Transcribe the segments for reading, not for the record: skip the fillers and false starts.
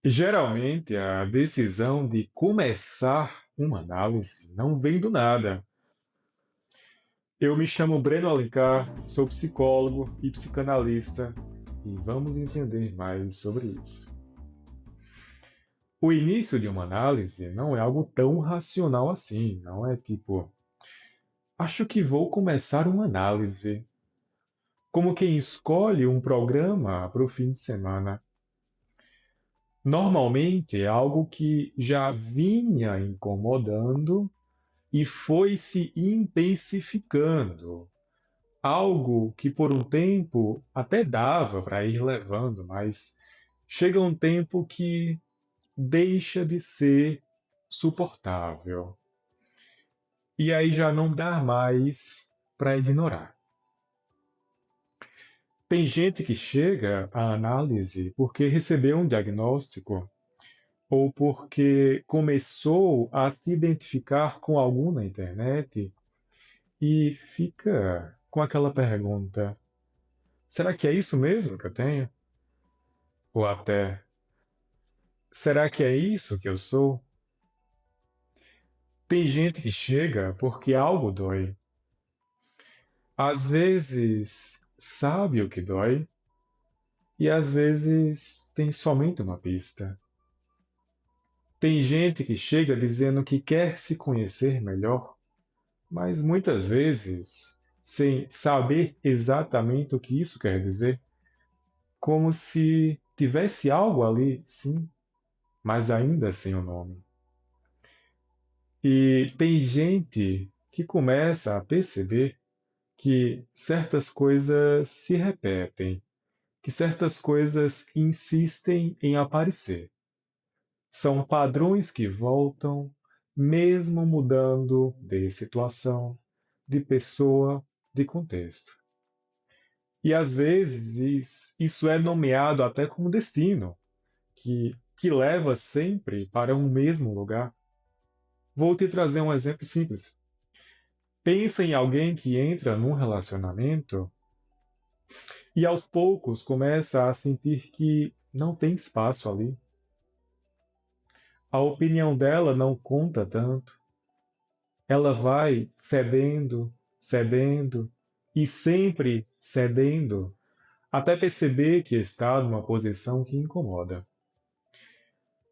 Geralmente, a decisão de começar uma análise não vem do nada. Eu me chamo Breno Alencar, sou psicólogo e psicanalista e vamos entender mais sobre isso. O início de uma análise não é algo tão racional assim, não é tipo, acho que vou começar uma análise, como quem escolhe um programa para o fim de semana. Normalmente é algo que já vinha incomodando e foi se intensificando. Algo que por um tempo até dava para ir levando, mas chega um tempo que deixa de ser suportável. E aí já não dá mais para ignorar. Tem gente que chega à análise porque recebeu um diagnóstico ou porque começou a se identificar com algum na internet e fica com aquela pergunta: será que é isso mesmo que eu tenho? Ou até, será que é isso que eu sou? Tem gente que chega porque algo dói. Às vezes sabe o que dói e às vezes tem somente uma pista. Tem gente que chega dizendo que quer se conhecer melhor, mas muitas vezes sem saber exatamente o que isso quer dizer, como se tivesse algo ali, sim, mas ainda sem o nome. E tem gente que começa a perceber que certas coisas se repetem, que certas coisas insistem em aparecer. São padrões que voltam, mesmo mudando de situação, de pessoa, de contexto. E às vezes isso é nomeado até como destino, que leva sempre para um mesmo lugar. Vou te trazer um exemplo simples. Pensa em alguém que entra num relacionamento e aos poucos começa a sentir que não tem espaço ali. A opinião dela não conta tanto. Ela vai cedendo, cedendo e sempre cedendo até perceber que está numa posição que incomoda.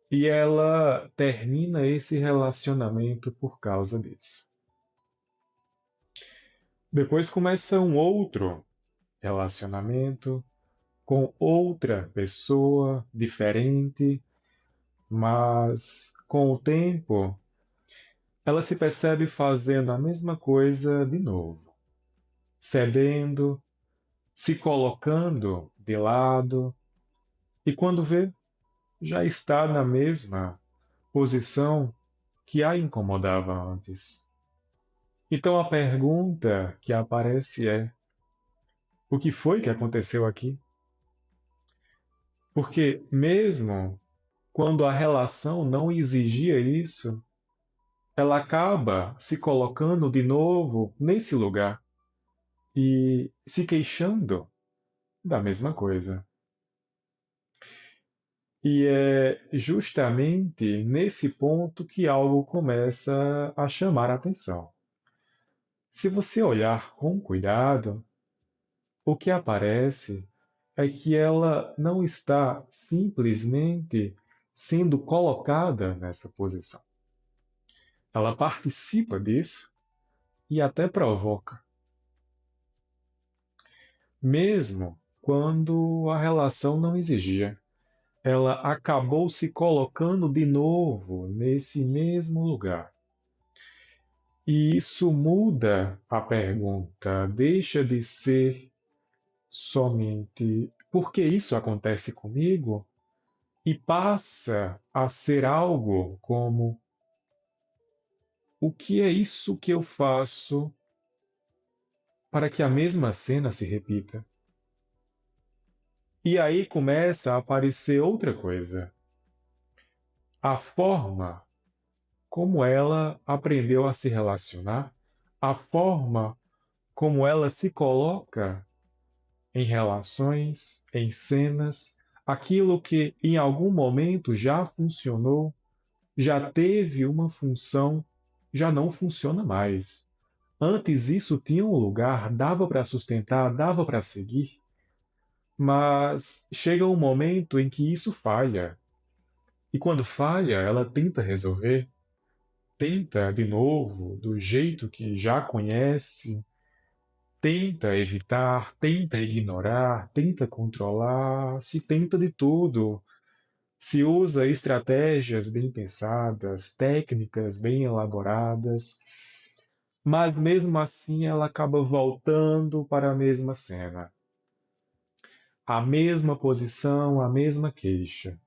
E ela termina esse relacionamento por causa disso. Depois começa um outro relacionamento com outra pessoa diferente, mas com o tempo ela se percebe fazendo a mesma coisa de novo, cedendo, se colocando de lado, e quando vê, já está na mesma posição que a incomodava antes. Então a pergunta que aparece é: o que foi que aconteceu aqui? Porque mesmo quando a relação não exigia isso, ela acaba se colocando de novo nesse lugar e se queixando da mesma coisa. E é justamente nesse ponto que algo começa a chamar a atenção. Se você olhar com cuidado, o que aparece é que ela não está simplesmente sendo colocada nessa posição. Ela participa disso e até provoca, mesmo quando a relação não exigia. Ela acabou se colocando de novo nesse mesmo lugar. E isso muda a pergunta, deixa de ser somente por que isso acontece comigo e passa a ser algo como o que é isso que eu faço para que a mesma cena se repita. E aí começa a aparecer outra coisa. A forma como ela aprendeu a se relacionar, a forma como ela se coloca em relações, em cenas, Aquilo que em algum momento já funcionou, já teve uma função, já não funciona mais. Antes isso tinha um lugar, dava para sustentar, dava para seguir, mas chega um momento em que isso falha. E quando falha, ela tenta resolver, tenta de novo, do jeito que já conhece, tenta evitar, tenta ignorar, tenta controlar, se tenta de tudo. Se usa estratégias bem pensadas, técnicas bem elaboradas, mas mesmo assim ela acaba voltando para a mesma cena. A mesma posição, a mesma queixa.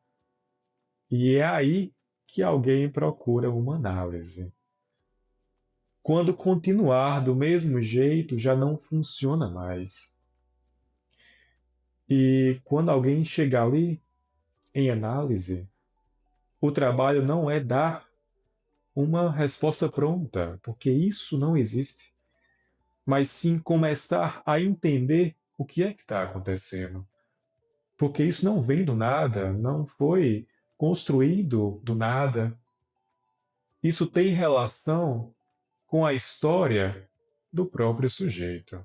E é aí que alguém procura uma análise. Quando continuar do mesmo jeito já não funciona mais. E quando alguém chegar ali em análise, o trabalho não é dar uma resposta pronta, porque isso não existe, mas sim começar a entender o que é que está acontecendo. Porque isso não vem do nada, não foi construído do nada. Isso tem relação com a história do próprio sujeito.